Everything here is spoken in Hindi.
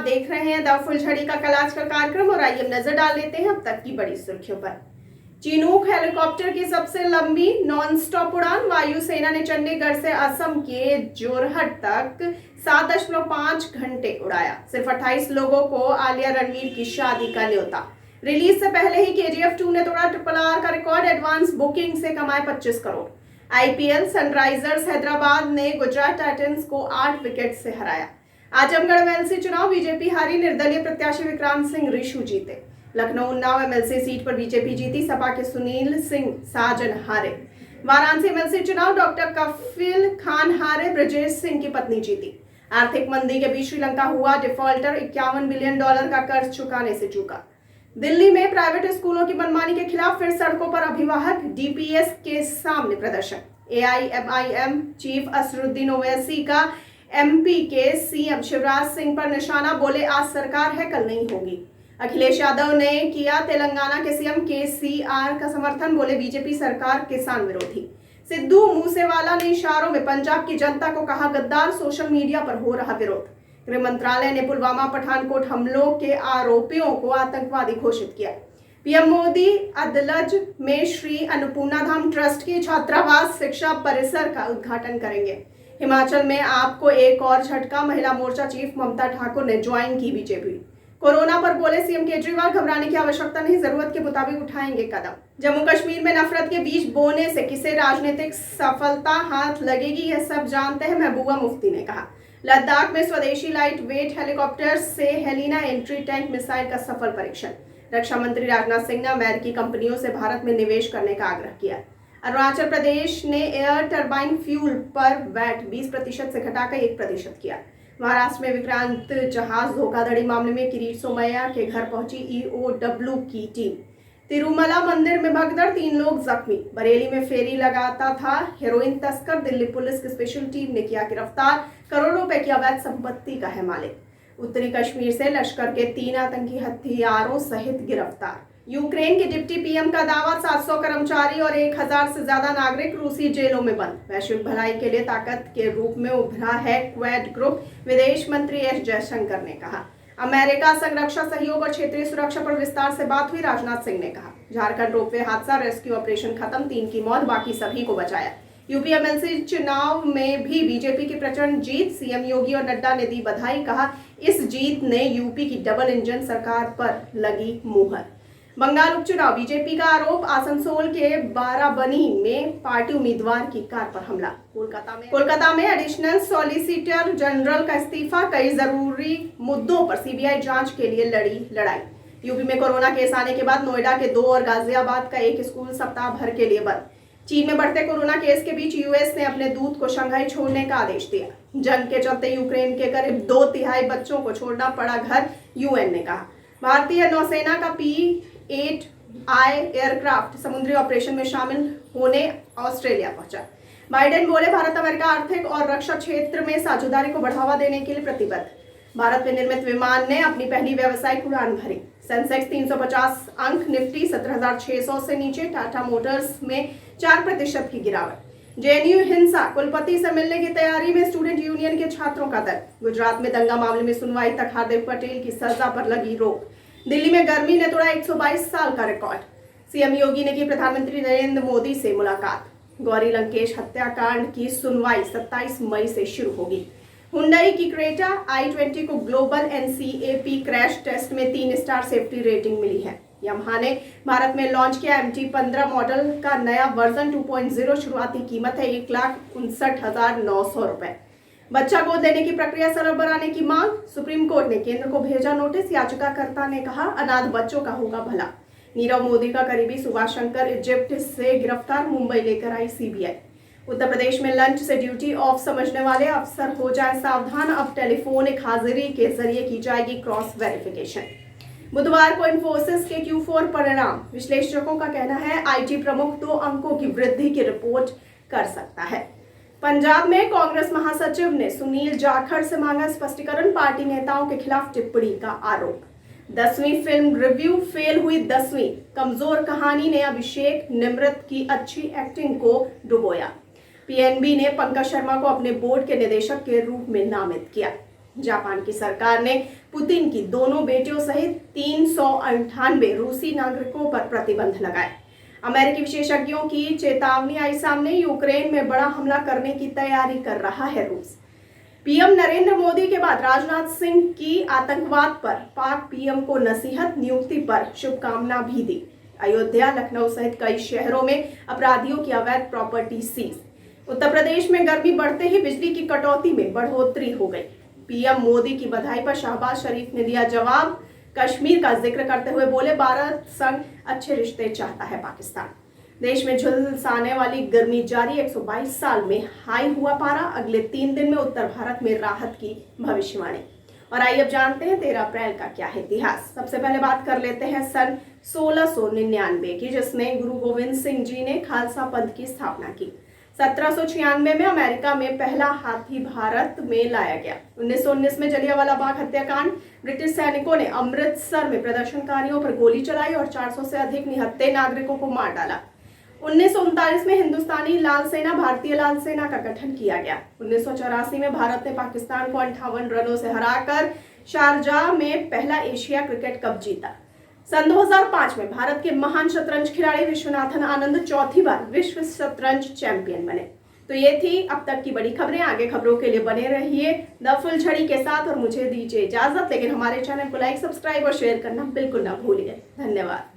देख रहे हैं द फुलझड़ी का कल आज का कार्यक्रम और आइए नजर डाल लेते हैं अब तक की बड़ी सुर्खियों पर। चिनूक हेलीकॉप्टर की सबसे लंबी नॉन स्टॉप उड़ान वायुसेना ने चंडीगढ़ से असम के जोरहट तक 7.5 घंटे उड़ाया। सिर्फ 28 लोगों को आलिया रणवीर की शादी का न्योता। रिलीज से पहले ही KGF 2 ने तोड़ा RRR का रिकॉर्ड। एडवांस बुकिंग से कमाए 25 करोड़। IPL सनराइजर्स हैदराबाद ने गुजरात टाइटंस को 8 विकेट से हराया। आजमगढ़ MLC चुनाव बीजेपी हारी। निर्दलीय प्रत्याशी विक्रांत सिंह रिशु जीते। लखनऊ उन्नाव MLC सीट पर बीजेपी जीती। सपा के सुनील सिंह साजन हारे। वाराणसी MLC चुनाव डॉक्टर कफिल खान हारे। ब्रजेश सिंह की पत्नी जीती। आर्थिक मंदी के बीच श्रीलंका हुआ डिफॉल्टर। $51 बिलियन का कर्ज चुकाने से चूका। दिल्ली में प्राइवेट स्कूलों की मनमानी के खिलाफ फिर सड़कों पर अभिभावक। DPS के सामने प्रदर्शन। AIMIM चीफ असरुद्दीन ओवैसी का MP के CM शिवराज सिंह पर निशाना। बोले आज सरकार है कल नहीं होगी। अखिलेश यादव ने किया तेलंगाना के CM KCR का समर्थन। बोले बीजेपी सरकार किसान विरोधी। सिद्धू मूसेवाला ने इशारों में पंजाब की जनता को कहा गद्दार। सोशल मीडिया पर हो रहा विरोध। गृह मंत्रालय ने पुलवामा पठानकोट हमलों के आरोपियों को आतंकवादी घोषित किया। PM मोदी अदलज में श्री अन्नपूर्णा धाम ट्रस्ट की छात्रावास शिक्षा परिसर का उद्घाटन करेंगे। हिमाचल में आपको एक और झटका। महिला मोर्चा चीफ ममता ठाकुर ने ज्वाइन की बीजेपी। कोरोना पर बोले CM केजरीवाल घबराने की आवश्यकता नहीं, जरूरत के मुताबिक उठाएंगे कदम। जम्मू कश्मीर में नफरत के बीज बोने से किसे राजनीतिक सफलता हाथ लगेगी, यह सब जानते हैं, महबूबा मुफ्ती ने कहा। लद्दाख में स्वदेशी लाइट वेट हेलीकॉप्टर से हेलिना एंट्री टैंक मिसाइल का सफल परीक्षण। रक्षा मंत्री राजनाथ सिंह ने अमेरिकी कंपनियों से भारत में निवेश करने का आग्रह किया। अरुणाचल प्रदेश ने एयर टरबाइन फ्यूल पर वैट 20% से घटाकर 1% किया। महाराष्ट्र में विक्रांत जहाज धोखाधड़ी मामले में किरीट सोमैया के घर पहुंची EOW की टीम। तिरुमला मंदिर में भगदड़, 3 लोग जख्मी। बरेली में फेरी लगाता था हेरोइन तस्कर। दिल्ली पुलिस की स्पेशल टीम ने किया गिरफ्तार। करोड़ों रुपए की अवैध संपत्ति का है मालिक। उत्तरी कश्मीर से लश्कर के 3 आतंकी हथियारों सहित गिरफ्तार। यूक्रेन के डिप्टी PM का दावा, 700 कर्मचारी और 1000 से ज्यादा नागरिक रूसी जेलों में बंद। वैश्विक भलाई के लिए ताकत के रूप में उभरा है क्वाड ग्रुप। विदेश मंत्री S जयशंकर ने कहा। अमेरिका संग रक्षा सहयोग और क्षेत्रीय सुरक्षा पर विस्तार से बात हुई। राजनाथ सिंह ने कहा। झारखंड रोपवे हादसा, रेस्क्यू ऑपरेशन खत्म, 3 की मौत, बाकी सभी को बचाया। UP MLC चुनाव में भी बीजेपी की प्रचंड जीत। CM योगी और नड्डा ने दी बधाई। कहा इस जीत ने UP की डबल इंजन सरकार पर लगी मुहर। बंगाल उपचुनाव बीजेपी का आरोप। आसनसोल के बाराबनी में पार्टी उम्मीदवार की कार पर हमला। कोलकाता में एडिशनल सॉलिसिटर जनरल का इस्तीफा। कई जरूरी मुद्दों पर CBI जांच के लिए लड़ी लड़ाई। UP में कोरोना केस आने के बाद नोएडा के 2 और गाजियाबाद का 1 स्कूल सप्ताह भर के लिए बंद। चीन में बढ़ते कोरोना केस के बीच US ने अपने दूत को शंघाई छोड़ने का आदेश दिया। जंग के चलते यूक्रेन के करीब 2/3 बच्चों को छोड़ना पड़ा घर, UN ने कहा। भारतीय नौसेना का P-8I एयरक्राफ्ट समुद्री ऑपरेशन में शामिल होने ऑस्ट्रेलिया पहुंचा। बाइडेन बोले भारत अमेरिका आर्थिक और रक्षा क्षेत्र में साझेदारी को बढ़ावा देने के लिए प्रतिबद्ध। भारत में निर्मित विमान ने अपनी पहली व्यावसायिक उड़ान भरी। सेंसेक्स 350 अंक, निफ्टी 17,600 से नीचे। टाटा मोटर्स में 4% की गिरावट। JNU हिंसा, कुलपति से मिलने की तैयारी में स्टूडेंट यूनियन के छात्रों का दल। गुजरात में दंगा मामले में सुनवाई तक हार्दिक पटेल की सजा पर लगी रोक। दिल्ली में गर्मी ने तोड़ा 122 साल का रिकॉर्ड। CM योगी ने की प्रधानमंत्री नरेंद्र मोदी से मुलाकात। गौरी लंकेश हत्याकांड की सुनवाई 27 मई से शुरू होगी। हुंडई की क्रेटा i20 को ग्लोबल NCAP क्रैश टेस्ट में 3 स्टार सेफ्टी रेटिंग मिली है। यामाहा ने भारत में लॉन्च किया MT-15 मॉडल का नया वर्जन 2.0। शुरुआती कीमत है 1,59,900 रुपए। बच्चा गोद लेने की प्रक्रिया सरल बनाने की मांग। सुप्रीम कोर्ट ने केंद्र को भेजा नोटिस। याचिकाकर्ता ने कहा अनाथ बच्चों का होगा भला। नीरव मोदी का करीबी सुभाष शंकर इजिप्ट से गिरफ्तार। मुंबई लेकर आई CBI। उत्तर प्रदेश में लंच से ड्यूटी ऑफ समझने वाले अफसर हो जाए सावधान। अब टेलीफोनिक हाजिरी के जरिए की जाएगी क्रॉस वेरिफिकेशन। बुधवार को इन्फोसिस के Q4 परिणाम। विश्लेषकों का कहना है IT प्रमुख 2 अंकों की वृद्धि की रिपोर्ट कर सकता है। पंजाब में कांग्रेस महासचिव ने सुनील जाखड़ से मांगा स्पष्टीकरण। पार्टी नेताओं के खिलाफ टिप्पणी का आरोप। 10वीं फिल्म रिव्यू फेल हुई 10वीं। कमजोर कहानी ने अभिषेक निमृत की अच्छी एक्टिंग को डुबोया। PNB ने पंकज शर्मा को अपने बोर्ड के निदेशक के रूप में नामित किया। जापान की सरकार ने पुतिन की दोनों बेटियों सहित 398 रूसी नागरिकों पर प्रतिबंध लगाए। अमेरिकी विशेषज्ञों की चेतावनी आई सामने, यूक्रेन में बड़ा हमला करने की तैयारी कर रहा है रूस। पीएम नरेंद्र मोदी के बाद राजनाथ सिंह की आतंकवाद पर पाक पीएम को नसीहत, नियुक्ति पर शुभकामना भी दी। अयोध्या, लखनऊ सहित कई शहरों में अपराधियों की अवैध प्रॉपर्टी सीज। उत्तर प्रदेश में गर्मी बढ़ते ही बिजली की कटौती में बढ़ोतरी हो गई। पीएम मोदी की बधाई पर शहबाज शरीफ ने दिया जवाब। कश्मीर का जिक्र करते हुए बोले, भारत संग अच्छे रिश्ते चाहता है पाकिस्तान। देश में झुलसाने वाली गर्मी जारी, 122 साल में हाई हुआ पारा। अगले 3 दिन में उत्तर भारत में राहत की भविष्यवाणी। और आइए अब जानते हैं 13 अप्रैल का क्या है इतिहास। सबसे पहले बात कर लेते हैं सन 1699 की, जिसमें गुरु गोविंद सिंह जी ने खालसा पंथ की स्थापना की। 1796 में अमेरिका में पहला हाथी भारत में लाया गया। 1919 में जलियांवाला बाग हत्याकांड, ब्रिटिश सैनिकों ने अमृतसर में प्रदर्शनकारियों पर गोली चलाई और 400 से अधिक निहत्थे नागरिकों को मार डाला। 1939 में हिंदुस्तानी लाल सेना, भारतीय लाल सेना का गठन किया गया। 1984 में भारत ने पाकिस्तान को 58 रनों से हराकर शारजाह में पहला एशिया क्रिकेट कप जीता। सन 2005 में भारत के महान शतरंज खिलाड़ी विश्वनाथन आनंद चौथी बार विश्व शतरंज चैंपियन बने। तो ये थी अब तक की बड़ी खबरें। आगे खबरों के लिए बने रहिए द फुलझड़ी के साथ और मुझे दीजिए इजाजत, लेकिन हमारे चैनल को लाइक, सब्सक्राइब और शेयर करना बिल्कुल ना भूलिए। धन्यवाद।